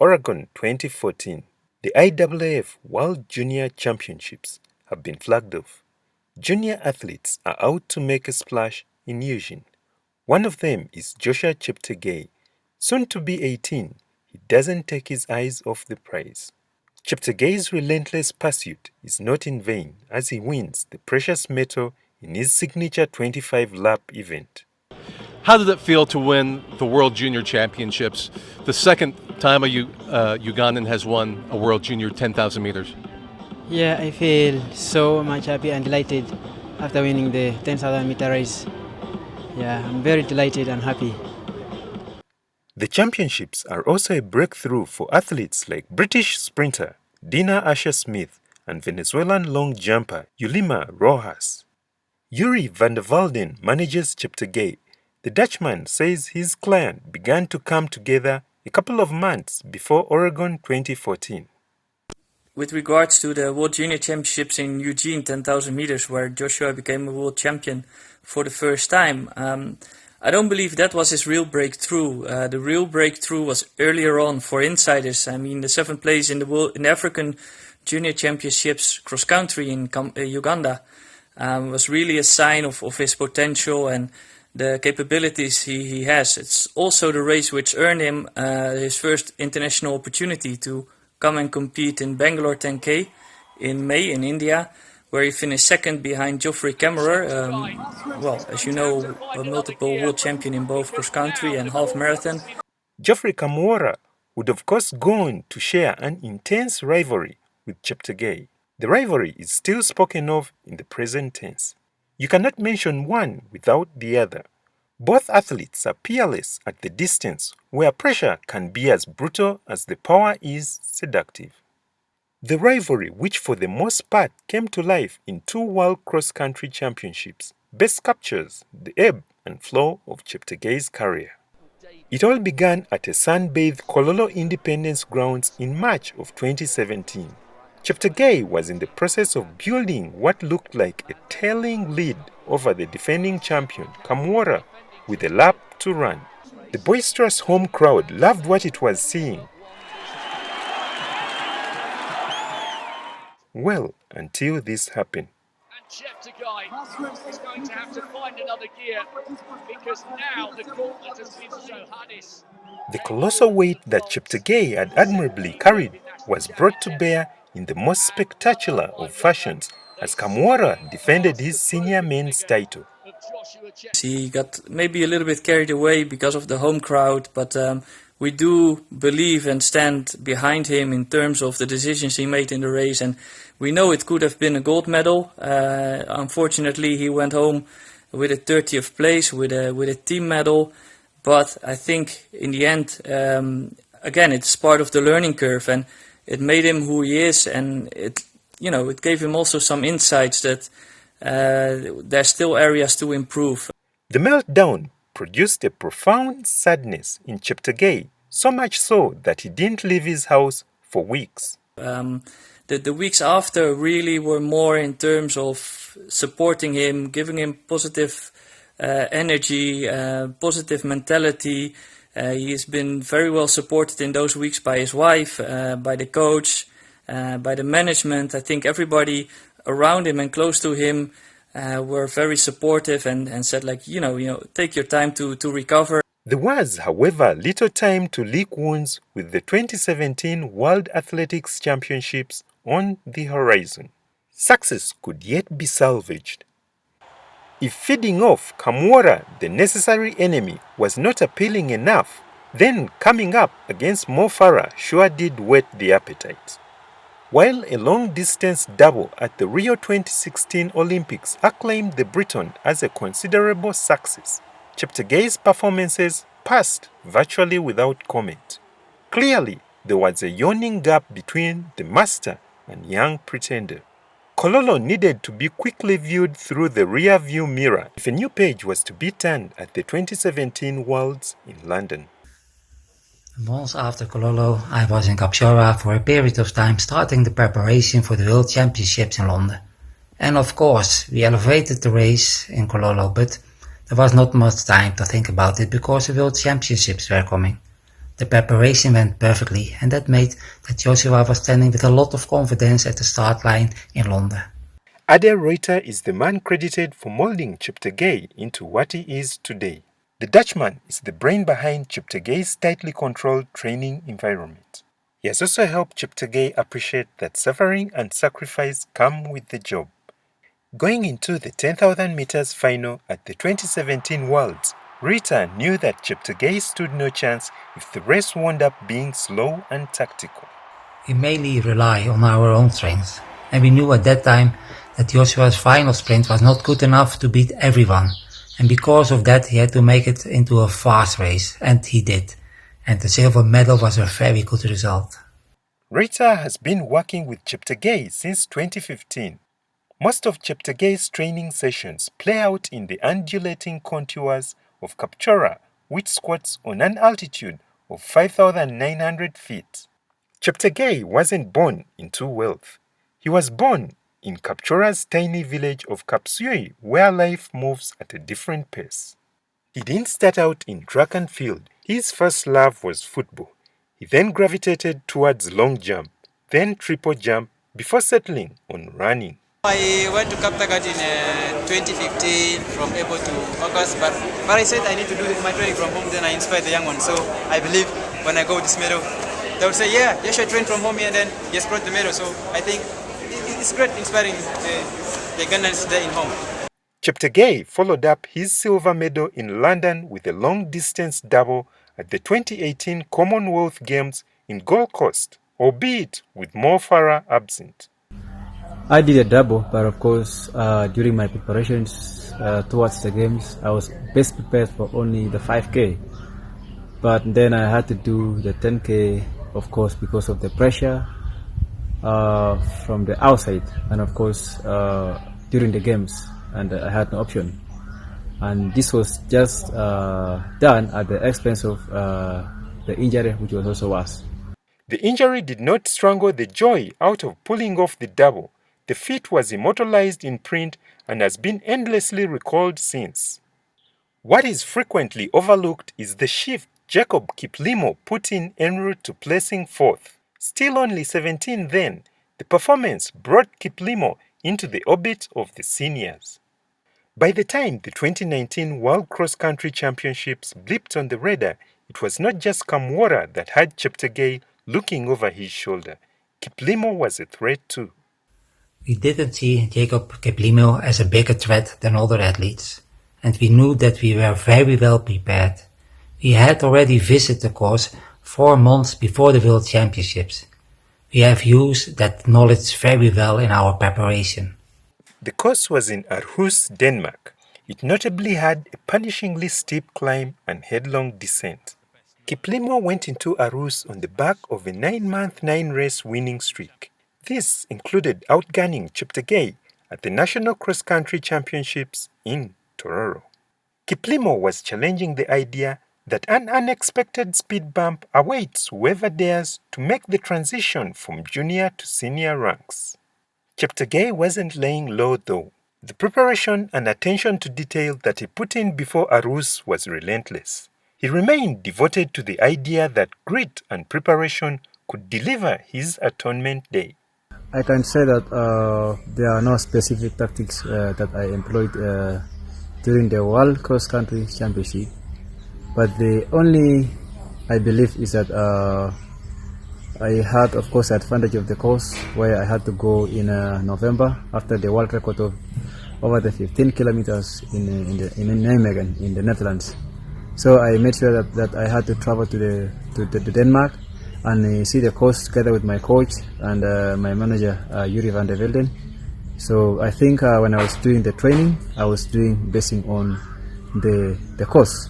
Oregon 2014, the IAAF World Junior Championships have been flagged off. Junior athletes are out to make a splash in Eugene. One of them is Joshua Cheptegei. Soon to be 18, he doesn't take his eyes off the prize. Cheptegei's relentless pursuit is not in vain as he wins the precious medal in his signature 25-lap event. How did it feel to win the World Junior Championships, the second time a Ugandan has won a World Junior 10,000 meters? Yeah, I feel so much happy and delighted after winning the 10,000 meter race. Yeah, I'm very delighted and happy. The championships are also a breakthrough for athletes like British sprinter Dina Asher-Smith and Venezuelan long jumper Yulima Rojas. Yuri van der Walden manages Cheptegei. The Dutchman says his client began to come together a couple of months before Oregon 2014. With regards to the World Junior Championships in Eugene 10,000 meters, where Joshua became a world champion for the first time, I don't believe that was his real breakthrough. The real breakthrough was earlier on for insiders. I mean, the 7th place in the African Junior Championships cross country in Uganda was really a sign of his potential and the capabilities he has. It's also the race which earned him his first international opportunity to come and compete in Bangalore 10K in May in India, where he finished second behind Geoffrey Kammerer. Well, as you know, a multiple world champion in both cross country and half marathon. Geoffrey Kammerer would of course go on to share an intense rivalry with Cheptegei. The rivalry is still spoken of in the present tense. You cannot mention one without the other. Both athletes are peerless at the distance, where pressure can be as brutal as the power is seductive. The rivalry, which for the most part came to life in 2 World Cross Country Championships, best captures the ebb and flow of Cheptegei's career. It all began at a sun-bathed Kololo Independence Grounds in March of 2017. Cheptegei was in the process of building what looked like a telling lead over the defending champion, Kamwora, with a lap to run. The boisterous home crowd loved what it was seeing. Well, until this happened. And Cheptegei is going to have to find another gear because now the gauntlet has been so hardest. The colossal weight that Cheptegei had admirably carried was brought to bear in the most spectacular of fashions as Kamwora defended his senior men's title. He got maybe a little bit carried away because of the home crowd, but we do believe and stand behind him in terms of the decisions he made in the race, and we know it could have been a gold medal. Unfortunately, he went home with a 30th place, with a team medal, but I think in the end, again, it's part of the learning curve, and it made him who he is, and it gave him also some insights that there's still areas to improve. The meltdown produced a profound sadness in Cheptegei, so much so that he didn't leave his house for weeks. The weeks after really were more in terms of supporting him, giving him positive energy, positive mentality. He's been very well supported in those weeks by his wife, by the coach, by the management. I think everybody around him and close to him were very supportive and said, like, take your time to recover. There was, however, little time to lick wounds with the 2017 World Athletics Championships on the horizon. Success could yet be salvaged. If feeding off Kamwora, the necessary enemy, was not appealing enough, then coming up against Mo Farah sure did whet the appetite. While a long-distance double at the Rio 2016 Olympics acclaimed the Briton as a considerable success, Cheptegei's performances passed virtually without comment. Clearly, there was a yawning gap between the master and young pretender. Kololo needed to be quickly viewed through the rear-view mirror if a new page was to be turned at the 2017 Worlds in London. Months after Kololo, I was in Kapshora for a period of time starting the preparation for the World Championships in London. And of course, we elevated the race in Kololo, but there was not much time to think about it because the World Championships were coming. The preparation went perfectly, and that made that Joshua was standing with a lot of confidence at the start line in London. Ade Reuter is the man credited for molding Cheptegei into what he is today. The Dutchman is the brain behind Cheptegei's tightly controlled training environment. He has also helped Cheptegei appreciate that suffering and sacrifice come with the job. Going into the 10,000 meters final at the 2017 Worlds, Reuter knew that Cheptegei stood no chance if the race wound up being slow and tactical. We mainly rely on our own strength, and we knew at that time that Joshua's final sprint was not good enough to beat everyone, and because of that he had to make it into a fast race, and he did, and the silver medal was a very good result. Reuter has been working with Cheptegei since 2015. Most of Cheptegei's training sessions play out in the undulating contours of Kapchorwa, which squats on an altitude of 5,900 feet. Cheptegei wasn't born into wealth. He was born in Kapchorwa's tiny village of Kapsui, where life moves at a different pace. He didn't start out in track and field. His first love was football. He then gravitated towards long jump, then triple jump, before settling on running. I went to Kaptagat in 2015 from April to August, but I said I need to do my training from home, then I inspired the young ones. So I believe when I go with this medal, they will say, yeah, you should train from home here, and then just brought the medal. So I think it's great inspiring the Ugandans there in home. Cheptegei followed up his silver medal in London with a long-distance double at the 2018 Commonwealth Games in Gold Coast, albeit with Mo Farah absent. I did a double, but of course, during my preparations towards the games, I was best prepared for only the 5K. But then I had to do the 10K, of course, because of the pressure from the outside, and of course, during the games, and I had no option. And this was just done at the expense of the injury, which was also worse. The injury did not strangle the joy out of pulling off the double. The feat was immortalized in print and has been endlessly recalled since. What is frequently overlooked is the shift Jacob Kiplimo put in en route to placing fourth. Still only 17 then, the performance brought Kiplimo into the orbit of the seniors. By the time the 2019 World Cross Country Championships blipped on the radar, it was not just Kamwora that had Cheptegei looking over his shoulder. Kiplimo was a threat too. We didn't see Jacob Kiplimo as a bigger threat than other athletes, and we knew that we were very well prepared. We had already visited the course 4 months before the World Championships. We have used that knowledge very well in our preparation. The course was in Aarhus, Denmark. It notably had a punishingly steep climb and headlong descent. Kiplimo went into Aarhus on the back of a 9-month 9-race winning streak. This included outgunning Cheptegei at the National Cross Country Championships in Tororo. Kiplimo was challenging the idea that an unexpected speed bump awaits whoever dares to make the transition from junior to senior ranks. Cheptegei wasn't laying low though. The preparation and attention to detail that he put in before Aarhus was relentless. He remained devoted to the idea that grit and preparation could deliver his atonement day. I can say that there are no specific tactics that I employed during the World Cross Country Championship, but the only I believe is that I had, of course, the advantage of the course where I had to go in November after the world record of over the 15 kilometers in Nijmegen in the Netherlands. So I made sure that I had to travel to Denmark and see the course together with my coach and my manager Yuri van der Velden. So I think when I was doing the training, I was basing on the course.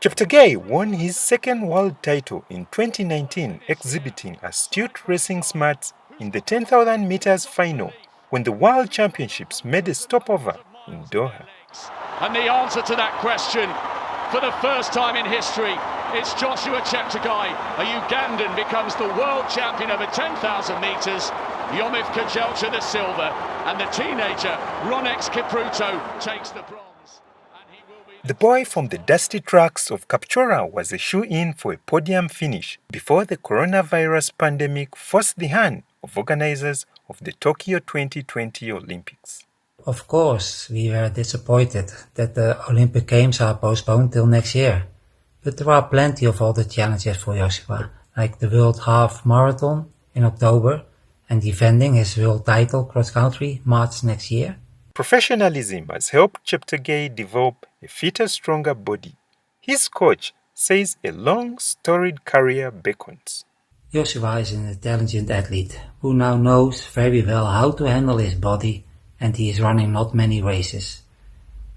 Cheptegei won his second world title in 2019, exhibiting astute racing smarts in the 10,000 meters final when the World Championships made a stopover in Doha. And the answer to that question, for the first time in history, it's Joshua Cheptegei. A Ugandan becomes the world champion over 10,000 metres. Yomif Kajelcha the silver, and the teenager Ronex Kipruto takes the bronze. And he will be The boy from the dusty tracks of Kapchora was a shoe-in for a podium finish before the coronavirus pandemic forced the hand of organizers of the Tokyo 2020 Olympics. Of course, we were disappointed that the Olympic Games are postponed till next year. But there are plenty of other challenges for Joshua, like the World Half Marathon in October and defending his world title cross-country March next year. Professionalism has helped Cheptegei develop a fitter, stronger body. His coach says a long, storied career beckons. Joshua is an intelligent athlete who now knows very well how to handle his body, and he is running not many races.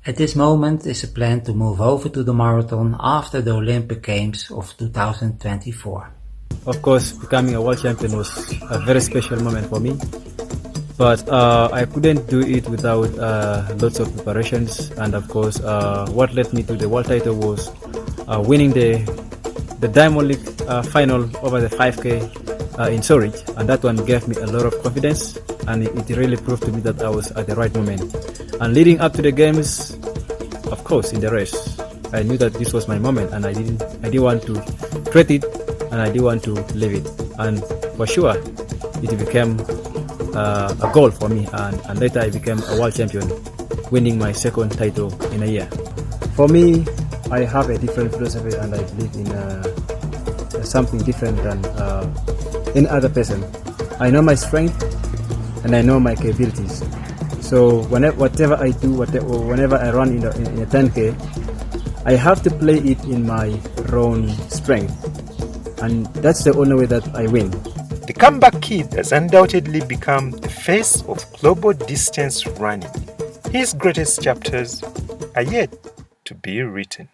At this moment is a plan to move over to the marathon after the Olympic Games of 2024. Of course, becoming a world champion was a very special moment for me. But I couldn't do it without lots of preparations, and of course what led me to the world title was winning the Diamond League final over the 5K in Zurich, and that one gave me a lot of confidence, and it really proved to me that I was at the right moment. And leading up to the games, of course, in the race, I knew that this was my moment, and I didn't want to treat it, and I didn't want to leave it. And for sure, it became a goal for me, and later I became a world champion, winning my second title in a year. For me, I have a different philosophy, and I believe in something different than any other person. I know my strength and I know my capabilities. So whatever I do, whenever I run in a 10K, I have to play it in my own strength, and that's the only way that I win. The comeback kid has undoubtedly become the face of global distance running. His greatest chapters are yet to be written.